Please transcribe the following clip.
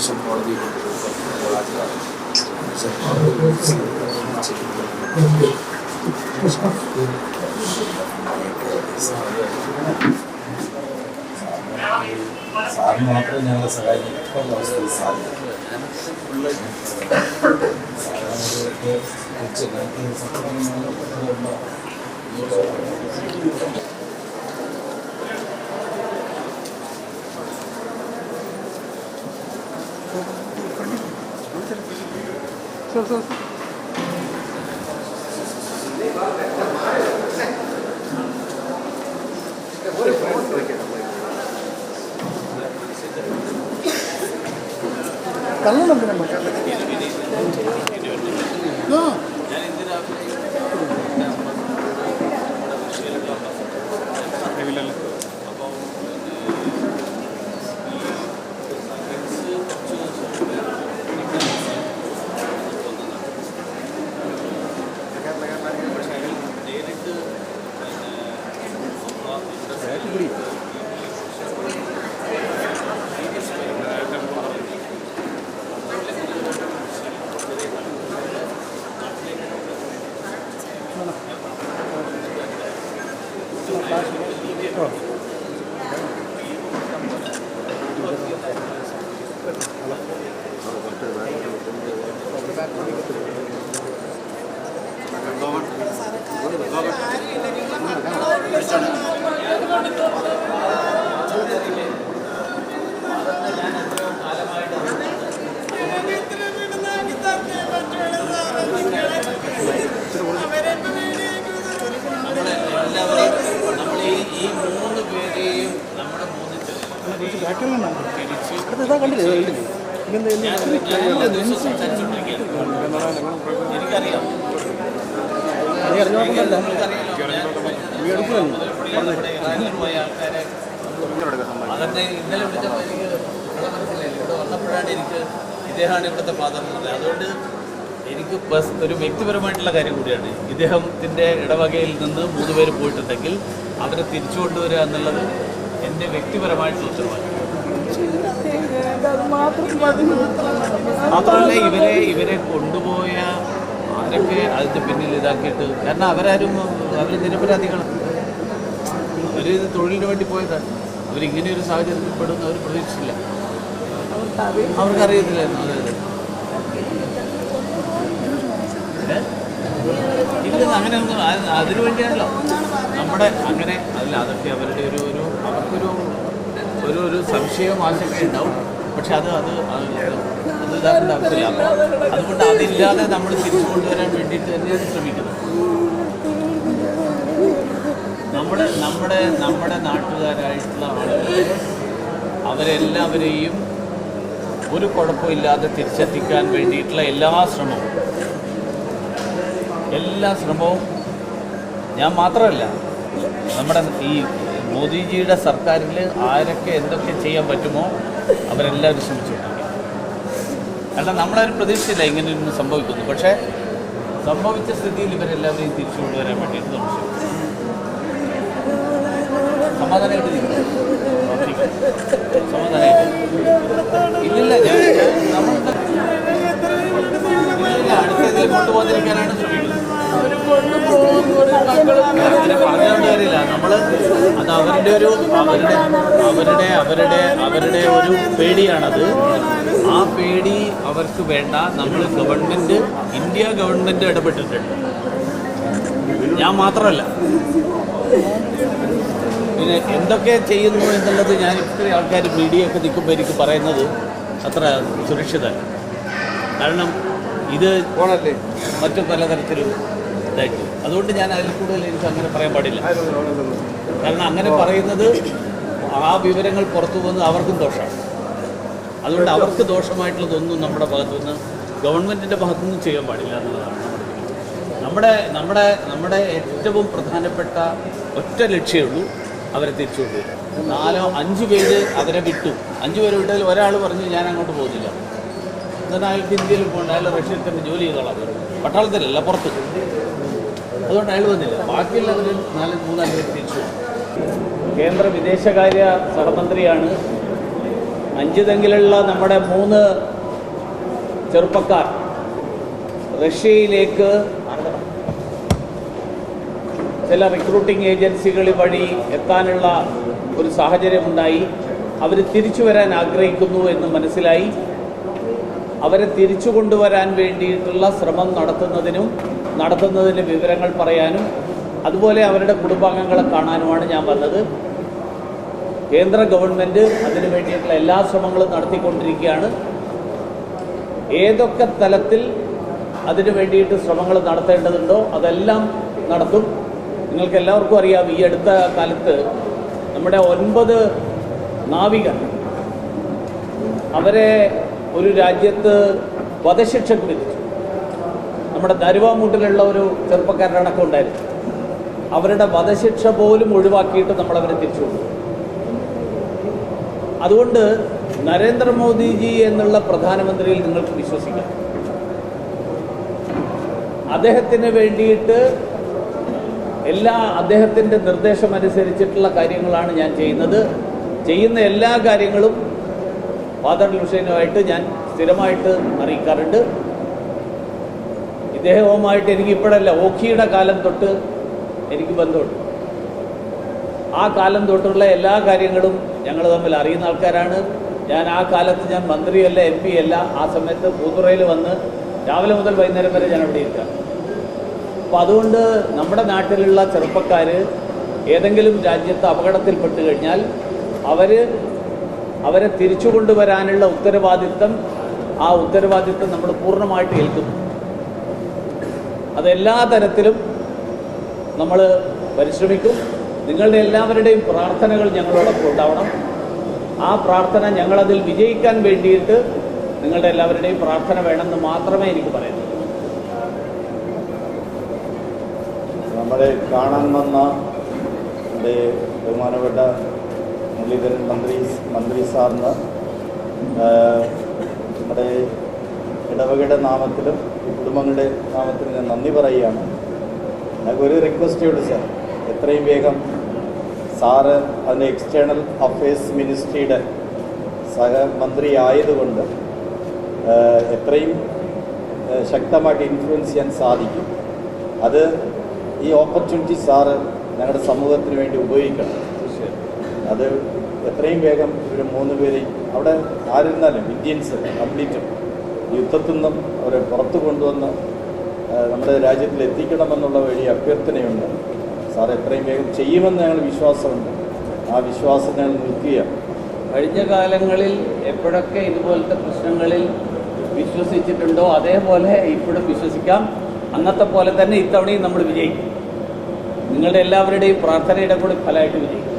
Division കോടതി സാറിന് മാത്രമേ ഞങ്ങളെ സഹായിക്കാൻ അവസ്ഥയിൽ സാധിക്കും. അതെന്നെ ഇന്നലെ വിളിച്ചപ്പോൾ എനിക്ക് മനസ്സിലായില്ല. ഇവിടെ വന്നപ്പോഴാണ് എനിക്ക് ഇദ്ദേഹമാണ് ഇവിടുത്തെ ഫാദർ എന്നുള്ളത്. അതുകൊണ്ട് എനിക്ക് ഒരു വ്യക്തിപരമായിട്ടുള്ള കാര്യം കൂടിയാണ്. ഇദ്ദേഹത്തിൻ്റെ ഇടവകയിൽ നിന്ന് 3 പേര് പോയിട്ടുണ്ടെങ്കിൽ അവരെ തിരിച്ചു കൊണ്ടുവരിക എന്നുള്ളത് എൻ്റെ വ്യക്തിപരമായിട്ടുള്ള ഉത്തരവാദിത്വം. മാത്രമല്ല ഇവരെ കൊണ്ടുപോയ ആരൊക്കെ അതിൻ്റെ പിന്നിൽ ഇതാക്കിയിട്ട്, കാരണം അവർ നിരപരാധികളാണ്. അവർ തൊഴിലിന് വേണ്ടി പോയതാണ്. അവരിങ്ങനെ ഒരു സാഹചര്യത്തിൽ പെടുന്ന അവർ പ്രതീക്ഷിച്ചില്ല, അവർക്കറിയത്തില്ലായിരുന്നു. ഇല്ല, അങ്ങനെയൊന്നും അതിനു വേണ്ടിയാണല്ലോ നമ്മുടെ അങ്ങനെ അല്ല. അതൊക്കെ അവരുടെ ഒരു സംശയവും ആശങ്കയും ഉണ്ടാവും. പക്ഷെ അത് ഇതാക്കേണ്ട ആവശ്യമില്ല. അതുകൊണ്ട് അതില്ലാതെ നമ്മൾ തിരിച്ചു കൊണ്ടുവരാൻ വേണ്ടിയിട്ട് തന്നെയാണ് ശ്രമിക്കുന്നത്. നമ്മുടെ നാട്ടുകാരായിട്ടുള്ള ആളുകളെ അവരെല്ലാവരെയും ഒരു കുഴപ്പമില്ലാതെ തിരിച്ചെത്തിക്കാൻ വേണ്ടിയിട്ടുള്ള എല്ലാ ശ്രമവും ഞാൻ മാത്രമല്ല, നമ്മുടെ ഈ മോദിജിയുടെ സർക്കാരിൽ ആരൊക്കെ എന്തൊക്കെ ചെയ്യാൻ പറ്റുമോ അവരെല്ലാവരും ശ്രമിച്ചുകൊണ്ടിരിക്കും. കാരണം നമ്മളാരും പ്രതീക്ഷിച്ചില്ല ഇങ്ങനെയൊന്നും സംഭവിക്കുന്നു. പക്ഷേ സംഭവിച്ച സ്ഥിതിയിൽ ഇവരെല്ലാവരെയും തിരിച്ചു കൊണ്ടുവരാൻ വേണ്ടിയിട്ട് നമ്മൾ സമാധാനമായിട്ട് ഇല്ലില്ല, അടുത്തതിൽ കൊണ്ടുപോകാതിരിക്കാനാണ് ശ്രമിക്കുന്നത്. അങ്ങനെ പറഞ്ഞുകൊണ്ട് കാര്യമില്ല. നമ്മൾ അത് അവരുടെ ഒരു പേടിയാണത്. ആ പേടി അവർക്ക് വേണ്ട. നമ്മൾ ഇന്ത്യ ഗവൺമെൻറ് ഇടപെട്ടിട്ടുണ്ട്. ഞാൻ മാത്രമല്ല. പിന്നെ എന്തൊക്കെ ചെയ്യുന്നു എന്നുള്ളത് ഞാൻ ഇത്രയും ആൾക്കാർ മീഡിയയൊക്കെ നിൽക്കുമ്പോൾ എനിക്ക് പറയുന്നത് അത്ര സുരക്ഷിതമല്ല. കാരണം ഇത് മറ്റു പലതരത്തിലും ഇതായിട്ട്, അതുകൊണ്ട് ഞാൻ അതിൽ കൂടുതൽ എനിക്ക് അങ്ങനെ പറയാൻ പാടില്ല. കാരണം അങ്ങനെ പറയുന്നത് ആ വിവരങ്ങൾ പുറത്തു പോകുന്നത് അവർക്കും ദോഷമാണ്. അതുകൊണ്ട് അവർക്ക് ദോഷമായിട്ടുള്ളതൊന്നും നമ്മുടെ ഭാഗത്തുനിന്ന്, ഗവൺമെൻറ്റിൻ്റെ ഭാഗത്തുനിന്നും ചെയ്യാൻ പാടില്ല എന്നുള്ളതാണ് നമ്മുടെ ഏറ്റവും പ്രധാനപ്പെട്ട ഒറ്റ ലക്ഷ്യമുള്ളൂ, അവരെ തിരിച്ചു കൊണ്ടുവരിക. 4-5 പേര് അവരെ വിട്ടു. 5 പേര് വിട്ടതിൽ ഒരാൾ പറഞ്ഞു ഞാൻ അങ്ങോട്ട് പോകുന്നില്ല. എന്നാൽ അയാൾക്ക് ഇന്ത്യയിൽ പോകണ്ട, അയാൾ റഷ്യയിൽ തന്നെ ജോലി ചെയ്തോളാം, പട്ടാളത്തിലല്ല, പുറത്ത്. അതുകൊണ്ട് അയാൾ വന്നില്ല. ബാക്കിയുള്ളവർ 3-4 പേര് തിരിച്ചു. കേന്ദ്ര വിദേശകാര്യ സഹമന്ത്രിയാണ് അഞ്ചുതെങ്ങിലുള്ള നമ്മുടെ 3 ചെറുപ്പക്കാർ റഷ്യയിലേക്ക് ചില റിക്രൂട്ടിംഗ് ഏജൻസികൾ വഴി എത്താനുള്ള ഒരു സാഹചര്യമുണ്ടായി. അവർ തിരിച്ചു വരാൻ ആഗ്രഹിക്കുന്നു എന്ന് മനസ്സിലായി. അവരെ തിരിച്ചു കൊണ്ടുവരാൻ വേണ്ടിയിട്ടുള്ള ശ്രമം നടത്തുന്നതിന് വിവരങ്ങൾ പറയാനും അതുപോലെ അവരുടെ കുടുംബാംഗങ്ങളെ കാണാനുമാണ് ഞാൻ വന്നത്. കേന്ദ്ര ഗവൺമെൻറ് അതിനു വേണ്ടിയിട്ടുള്ള എല്ലാ ശ്രമങ്ങളും നടത്തിക്കൊണ്ടിരിക്കുകയാണ്. ഏതൊക്കെ തലത്തിൽ അതിനു വേണ്ടിയിട്ട് ശ്രമങ്ങൾ നടത്തേണ്ടതുണ്ടോ അതെല്ലാം നടത്തും. നിങ്ങൾക്ക് എല്ലാവർക്കും അറിയാം, ഈ അടുത്ത കാലത്ത് നമ്മുടെ 9 നാവികർ അവരെ ഒരു രാജ്യത്ത് വധശിക്ഷക്ക് വിധിച്ചു. നമ്മുടെ ദരുവാമൂട്ടിലുള്ള ഒരു ചെറുപ്പക്കാരനടക്കം ഉണ്ടായിരുന്നു. അവരുടെ വധശിക്ഷ പോലും ഒഴിവാക്കിയിട്ട് നമ്മളവരെ തിരിച്ചു കൊണ്ടു. അതുകൊണ്ട് നരേന്ദ്രമോദിജി എന്നുള്ള പ്രധാനമന്ത്രിയിൽ നിങ്ങൾക്ക് വിശ്വസിക്കാം. അദ്ദേഹത്തിന് വേണ്ടിയിട്ട് അദ്ദേഹത്തിൻ്റെ നിർദ്ദേശമനുസരിച്ചിട്ടുള്ള കാര്യങ്ങളാണ് ഞാൻ ചെയ്യുന്നത്. ചെയ്യുന്ന എല്ലാ കാര്യങ്ങളും ഫാദർ ലുഷൈനുമായിട്ട് ഞാൻ സ്ഥിരമായിട്ട് അറിയിക്കാറുണ്ട്. ഇദ്ദേഹവുമായിട്ട് എനിക്കിപ്പോഴല്ല, ഓഖിയുടെ കാലം തൊട്ട് എനിക്ക് ബന്ധമുണ്ട്. ആ കാലം തൊട്ടുള്ള എല്ലാ കാര്യങ്ങളും ഞങ്ങൾ തമ്മിൽ അറിയുന്ന ആൾക്കാരാണ്. ആ കാലത്ത് ഞാൻ മന്ത്രിയല്ല, MP അല്ല. ആ സമയത്ത് പൂത്തുറയിൽ വന്ന് രാവിലെ മുതൽ വൈകുന്നേരം വരെ ഞാൻ അവിടെ ഇരിക്കാം. അപ്പോൾ അതുകൊണ്ട് നമ്മുടെ നാട്ടിലുള്ള ചെറുപ്പക്കാർ ഏതെങ്കിലും രാജ്യത്ത് അപകടത്തിൽപ്പെട്ട് കഴിഞ്ഞാൽ അവരെ തിരിച്ചു കൊണ്ടുവരാനുള്ള ഉത്തരവാദിത്തം നമ്മൾ പൂർണ്ണമായിട്ട് ഏൽക്കുന്നു. അതെല്ലാ തരത്തിലും നമ്മൾ പരിശ്രമിക്കും. നിങ്ങളുടെ എല്ലാവരുടെയും പ്രാർത്ഥനകൾ ഞങ്ങളോടൊപ്പം ഉണ്ടാവണം. ആ പ്രാർത്ഥന ഞങ്ങളതിൽ വിജയിക്കാൻ വേണ്ടിയിട്ട് നിങ്ങളുടെ എല്ലാവരുടെയും പ്രാർത്ഥന വേണമെന്ന് മാത്രമേ എനിക്ക് പറയാനുള്ളൂ. നമ്മളെ കാണാൻ വന്ന എൻ്റെ ബഹുമാനപ്പെട്ട മുരളീധരൻ മന്ത്രി സാറിന് നമ്മുടെ ഇടവകയുടെ നാമത്തിലും കുടുംബങ്ങളുടെ നാമത്തിലും ഞാൻ നന്ദി പറയുകയാണ്. ഞങ്ങൾക്കൊരു റിക്വസ്റ്റേ ഉള്ളൂ സാർ, എത്രയും വേഗം സാറ് അതിൻ്റെ എക്സ്റ്റേണൽ അഫയേഴ്സ് മിനിസ്ട്രിയുടെ സഹമന്ത്രി ആയതുകൊണ്ട് എത്രയും ശക്തമായിട്ട് ഇൻഫ്ലുവൻസ് ചെയ്യാൻ സാധിക്കും. അത് ഈ ഓപ്പർച്യൂണിറ്റി സാറ് ഞങ്ങളുടെ സമൂഹത്തിന് വേണ്ടി ഉപയോഗിക്കണം. അത് എത്രയും വേഗം ഇവർ 3 പേരെയും അവിടെ ആയിരുന്നാലും ഇന്ത്യൻസ് കംപ്ലീറ്റും യുദ്ധത്തിൽ നിന്നും അവരെ പുറത്തു കൊണ്ടുവന്ന് നമ്മുടെ രാജ്യത്തിൽ എത്തിക്കണമെന്നുള്ള വലിയ അഭ്യർത്ഥനയുണ്ട്. സാർ എത്രയും വേഗം ചെയ്യുമെന്ന് ഞങ്ങൾ വിശ്വാസമുണ്ട്. ആ വിശ്വാസം ഞങ്ങൾ നിൽക്കുകയാണ്. കഴിഞ്ഞ കാലങ്ങളിൽ എപ്പോഴൊക്കെ ഇതുപോലത്തെ പ്രശ്നങ്ങളിൽ വിശ്വസിച്ചിട്ടുണ്ടോ അതേപോലെ ഇപ്പോഴും വിശ്വസിക്കാം. അന്നത്തെ പോലെ തന്നെ ഇത്തവണയും നമ്മൾ വിജയിക്കും. നിങ്ങളുടെ എല്ലാവരുടെയും പ്രാർത്ഥനയുടെ കൂടി ഫലമായിട്ട് വിജയിക്കും.